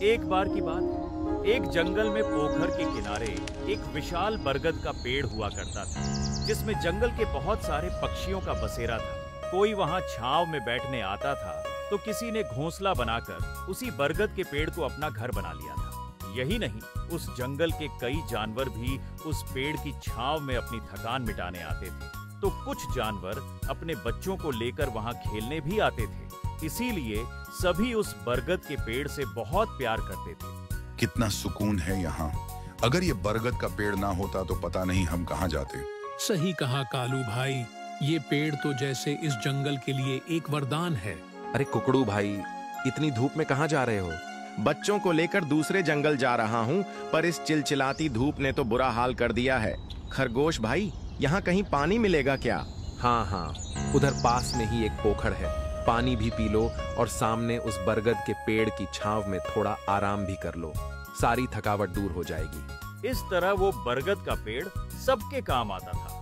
एक बार की बात, एक जंगल में पोखर के किनारे एक विशाल बरगद का पेड़ हुआ करता था, जिसमें जंगल के बहुत सारे पक्षियों का बसेरा था। कोई वहां छांव में बैठने आता था तो किसी ने घोंसला बनाकर उसी बरगद के पेड़ को अपना घर बना लिया था। यही नहीं, उस जंगल के कई जानवर भी उस पेड़ की छांव में अपनी थकान मिटाने आते थे। तो कुछ जानवर अपने बच्चों को लेकर वहां खेलने भी आते थे। इसीलिए सभी उस बरगद के पेड़ से बहुत प्यार करते थे। कितना सुकून है यहाँ। अगर ये बरगद का पेड़ ना होता तो पता नहीं हम कहाँ जाते। सही कहा कालू भाई, ये पेड़ तो जैसे इस जंगल के लिए एक वरदान है। अरे कुकड़ू भाई, इतनी धूप में कहाँ जा रहे हो? बच्चों को लेकर दूसरे जंगल जा रहा हूँ, पर इस चिलचिलाती धूप ने तो बुरा हाल कर दिया है। खरगोश भाई, यहाँ कहीं पानी मिलेगा क्या? हाँ, उधर पास में ही एक पोखर है, पानी भी पी लो और सामने उस बरगद के पेड़ की छांव में थोड़ा आराम भी कर लो, सारी थकावट दूर हो जाएगी। इस तरह वो बरगद का पेड़ सबके काम आता था।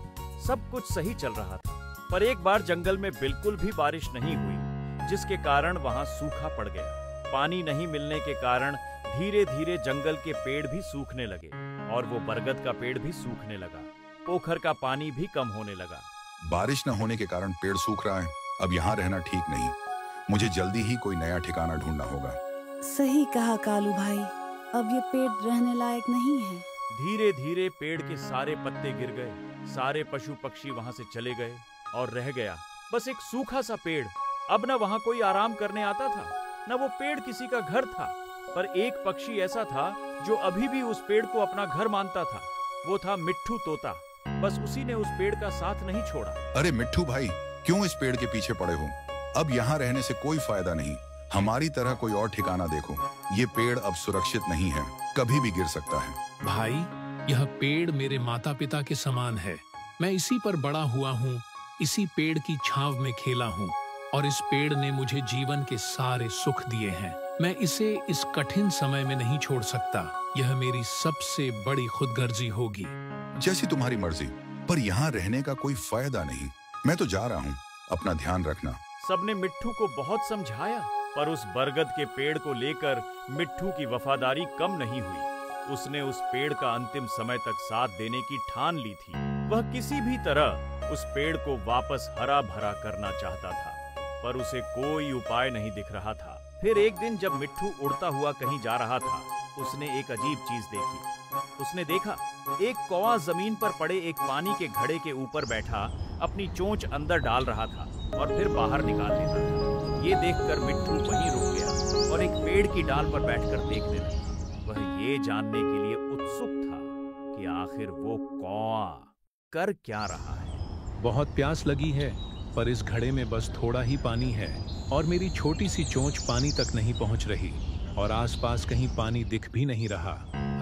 सब कुछ सही चल रहा था, पर एक बार जंगल में बिल्कुल भी बारिश नहीं हुई, जिसके कारण वहां सूखा पड़ गया। पानी नहीं मिलने के कारण धीरे धीरे जंगल के पेड़ भी सूखने लगे और वो बरगद का पेड़ भी सूखने लगा। पोखर का पानी भी कम होने लगा। बारिश न होने के कारण पेड़ सूख रहा है। अब यहाँ रहना ठीक नहीं। मुझे जल्दी ही कोई नया ठिकाना ढूंढना होगा। सही कहा कालू भाई, अब ये पेड़ रहने लायक नहीं है। धीरे धीरे पेड़ के सारे पत्ते गिर गए, सारे पशु पक्षी वहां से चले गए और रह गया बस एक सूखा सा पेड़। अब न वहां कोई आराम करने आता था, न वो पेड़ किसी का घर था। पर एक पक्षी ऐसा था जो अभी भी उस पेड़ को अपना घर मानता था। वो था मिट्ठू तोता। बस उसी ने उस पेड़ का साथ नहीं छोड़ा। अरे मिट्ठू भाई, क्यों इस पेड़ के पीछे पड़े हो? अब यहाँ रहने से कोई फायदा नहीं। हमारी तरह कोई और ठिकाना देखो। ये पेड़ अब सुरक्षित नहीं है, कभी भी गिर सकता है। भाई, यह पेड़ मेरे माता पिता के समान है। मैं इसी पर बड़ा हुआ हूँ, इसी पेड़ की छांव में खेला हूँ और इस पेड़ ने मुझे जीवन के सारे सुख दिए हैं। मैं इसे इस कठिन समय में नहीं छोड़ सकता। यह मेरी सबसे बड़ी खुदगर्जी होगी। जैसी तुम्हारी मर्जी, पर यहाँ रहने का कोई फायदा नहीं। मैं तो जा रहा हूँ, अपना ध्यान रखना। सबने मिट्ठू को बहुत समझाया, पर उस बरगद के पेड़ को लेकर मिट्ठू की वफादारी कम नहीं हुई। उसने उस पेड़ का अंतिम समय तक साथ देने की ठान ली थी। वह किसी भी तरह उस पेड़ को वापस हरा भरा करना चाहता था, पर उसे कोई उपाय नहीं दिख रहा था। फिर एक दिन जब मिट्ठू उड़ता हुआ कहीं जा रहा था, उसने एक अजीब चीज देखी। उसने देखा एक कौवा जमीन पर पड़े एक पानी के घड़े के ऊपर बैठा अपनी चोंच अंदर डाल रहा था और फिर बाहर निकाल देता था। ये देखकर मिट्ठू वहीं रुक गया और एक पेड़ की डाल पर बैठकर देखने लगा। वह ये जानने के लिए उत्सुक था कि आखिर वो कौवा कर क्या रहा है। बहुत प्यास लगी है, पर इस घड़े में बस थोड़ा ही पानी है और मेरी छोटी सी चोंच पानी तक नहीं पहुंच रही और आसपास कहीं पानी दिख भी नहीं रहा।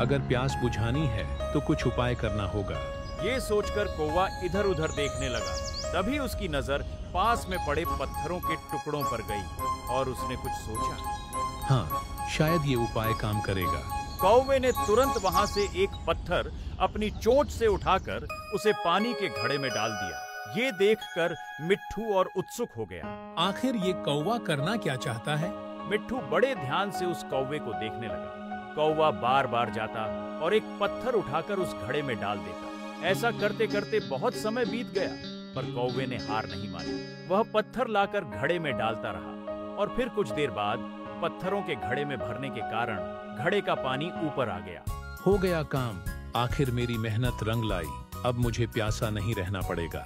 अगर प्यास बुझानी है तो कुछ उपाय करना होगा। ये सोचकर कौवा इधर उधर देखने लगा। तभी उसकी नजर पास में पड़े पत्थरों के टुकड़ों पर गई और उसने कुछ सोचा। हाँ, शायद ये उपाय काम करेगा। कौवे ने तुरंत वहां से एक पत्थर अपनी चोंच से उठाकर उसे पानी के घड़े में डाल दिया। ये देखकर मिट्ठू और उत्सुक हो गया। आखिर ये कौवा करना क्या चाहता है? मिट्ठू बड़े ध्यान से उस कौवे को देखने लगा। कौवा बार बार जाता और एक पत्थर उठाकर उस घड़े में डाल देता। ऐसा करते करते बहुत समय बीत गया, पर कौवे ने हार नहीं मानी। वह पत्थर लाकर घड़े में डालता रहा और फिर कुछ देर बाद पत्थरों के घड़े में भरने के कारण घड़े का पानी ऊपर आ गया। हो गया काम। आखिर मेरी मेहनत रंग लाई। अब मुझे प्यासा नहीं रहना पड़ेगा।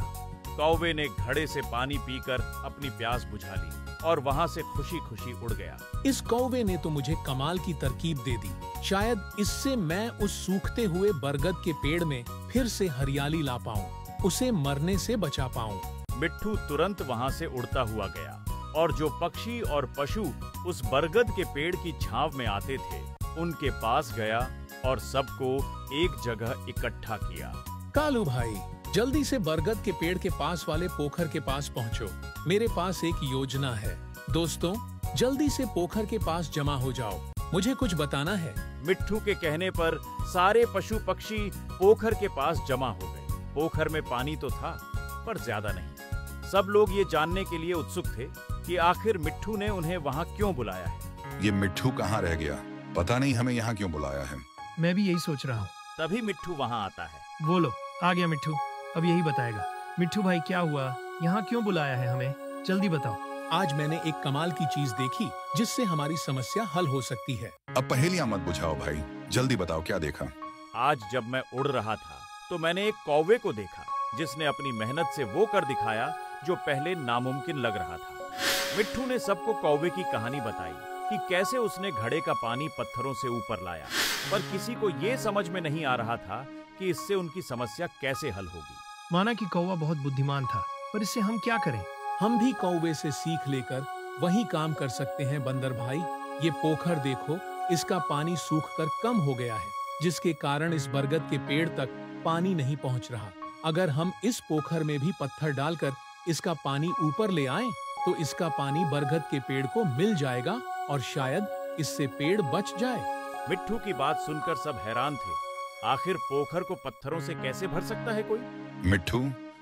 कौवे ने घड़े से पानी पीकर अपनी प्यास बुझा ली और वहां से खुशी खुशी उड़ गया। इस कौवे ने तो मुझे कमाल की तरकीब दे दी। शायद इससे मैं उस सूखते हुए बरगद के पेड़ में फिर से हरियाली ला पाऊं, उसे मरने से बचा पाऊं। मिट्ठू तुरंत वहां से उड़ता हुआ गया और जो पक्षी और पशु उस बरगद के पेड़ की छांव में आते थे, उनके पास गया और सबको एक जगह इकट्ठा किया। कालू भाई, जल्दी से बरगद के पेड़ के पास वाले पोखर के पास पहुंचो। मेरे पास एक योजना है। दोस्तों, जल्दी से पोखर के पास जमा हो जाओ, मुझे कुछ बताना है। मिट्ठू के कहने पर सारे पशु पक्षी पोखर के पास जमा हो गए। पोखर में पानी तो था, पर ज्यादा नहीं। सब लोग ये जानने के लिए उत्सुक थे कि आखिर मिट्ठू ने उन्हें वहां क्यों बुलाया है। ये मिट्ठू कहाँ रह गया? पता नहीं हमें यहाँ क्यों बुलाया है। मैं भी यही सोच रहा हूँ। तभी मिट्ठू वहां आता है। बोलो, आ गया मिट्ठू, अब यही बताएगा। मिट्ठू भाई क्या हुआ, यहाँ क्यों बुलाया है हमें, जल्दी बताओ। आज मैंने एक कमाल की चीज देखी जिससे हमारी समस्या हल हो सकती है। अब पहेलियां मत बुझाओ भाई, जल्दी बताओ क्या देखा। आज जब मैं उड़ रहा था तो मैंने एक कौवे को देखा जिसने अपनी मेहनत से वो कर दिखाया जो पहले नामुमकिन लग रहा था। मिट्ठू ने सबको कौवे की कहानी बताई कि कैसे उसने घड़े का पानी पत्थरों से ऊपर लाया, पर किसी को ये समझ में नहीं आ रहा था कि इससे उनकी समस्या कैसे हल होगी। माना कि कौवा बहुत बुद्धिमान था, पर इससे हम क्या करें? हम भी कौवे से सीख लेकर वही काम कर सकते हैं बंदर भाई। ये पोखर देखो, इसका पानी सूखकर कम हो गया है, जिसके कारण इस बरगद के पेड़ तक पानी नहीं पहुंच रहा। अगर हम इस पोखर में भी पत्थर डालकर इसका पानी ऊपर ले आएं, तो इसका पानी बरगद के पेड़ को मिल जाएगा और शायद इससे पेड़ बच जाए। मिट्ठू की बात सुनकर सब हैरान थे। आखिर पोखर को पत्थरों से कैसे भर सकता है कोई? मिट्ठू,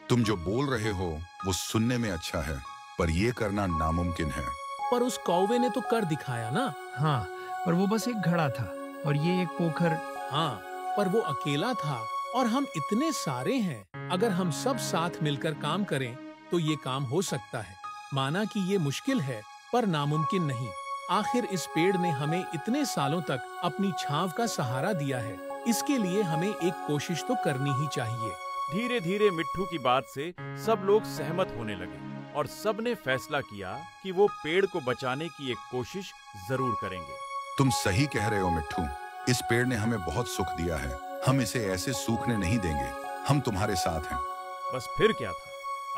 तुम जो बोल रहे हो वो सुनने में अच्छा है, पर ये करना नामुमकिन है। पर उस कौवे ने तो कर दिखाया ना। हाँ, पर वो बस एक घड़ा था और ये एक पोखर। हाँ, पर वो अकेला था और हम इतने सारे हैं। अगर हम सब साथ मिलकर काम करें तो ये काम हो सकता है। माना कि ये मुश्किल है, पर नामुमकिन नहीं। आखिर इस पेड़ ने हमें इतने सालों तक अपनी छांव का सहारा दिया है, इसके लिए हमें एक कोशिश तो करनी ही चाहिए। धीरे धीरे मिट्ठू की बात से सब लोग सहमत होने लगे और सबने फैसला किया कि वो पेड़ को बचाने की एक कोशिश जरूर करेंगे। तुम सही कह रहे हो मिट्ठू, इस पेड़ ने हमें बहुत सुख दिया है, हम इसे ऐसे सूखने नहीं देंगे। हम तुम्हारे साथ हैं। बस फिर क्या था,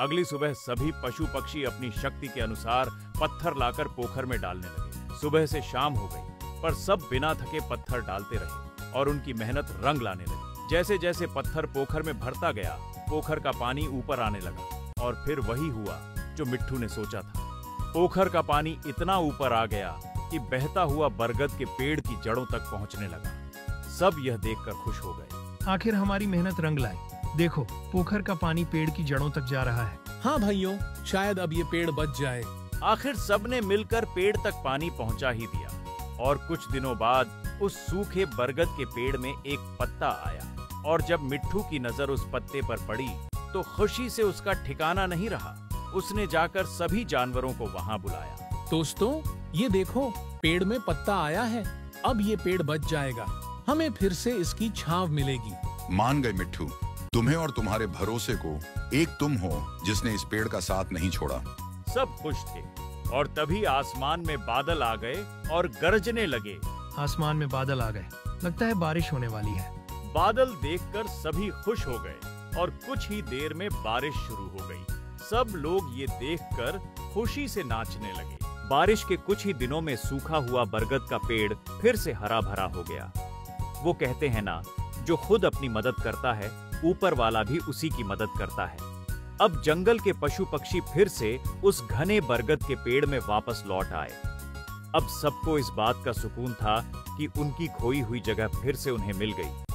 अगली सुबह सभी पशु पक्षी अपनी शक्ति के अनुसार पत्थर लाकर पोखर में डालने लगे। सुबह से शाम हो गई, पर सब बिना थके पत्थर डालते रहे और उनकी मेहनत रंग लाने लगी। जैसे जैसे पत्थर पोखर में भरता गया, पोखर का पानी ऊपर आने लगा और फिर वही हुआ जो मिट्ठू ने सोचा था। पोखर का पानी इतना ऊपर आ गया कि बहता हुआ बरगद के पेड़ की जड़ों तक पहुंचने लगा। सब यह देखकर खुश हो गए। आखिर हमारी मेहनत रंग लाई। देखो, पोखर का पानी पेड़ की जड़ों तक जा रहा है। हाँ भाइयों, शायद अब ये पेड़ बच जाए। आखिर सबने मिलकर पेड़ तक पानी पहुंचा ही दिया और कुछ दिनों बाद उस सूखे बरगद के पेड़ में एक पत्ता आया और जब मिट्ठू की नजर उस पत्ते पर पड़ी तो खुशी से उसका ठिकाना नहीं रहा। उसने जाकर सभी जानवरों को वहां बुलाया। दोस्तों, ये देखो, पेड़ में पत्ता आया है। अब ये पेड़ बच जाएगा, हमें फिर से इसकी छांव मिलेगी। मान गए मिट्ठू, तुम्हें और तुम्हारे भरोसे को एक तुम हो जिसने इस पेड़ का साथ नहीं छोड़ा। सब खुश थे और तभी आसमान में बादल आ गए और गरजने लगे। आसमान में बादल आ गए, लगता है बारिश होने वाली है। बादल देखकर सभी खुश हो गए और कुछ ही देर में बारिश शुरू हो गई। सब लोग ये देखकर खुशी से नाचने लगे। बारिश के कुछ ही दिनों में सूखा हुआ बरगद का पेड़ फिर से हरा भरा हो गया। वो कहते हैं ना, जो खुद अपनी मदद करता है, ऊपर वाला भी उसी की मदद करता है। अब जंगल के पशु पक्षी फिर से उस घने बरगद के पेड़ में वापस लौट आए। अब सबको इस बात का सुकून था कि उनकी खोई हुई जगह फिर से उन्हें मिल गई।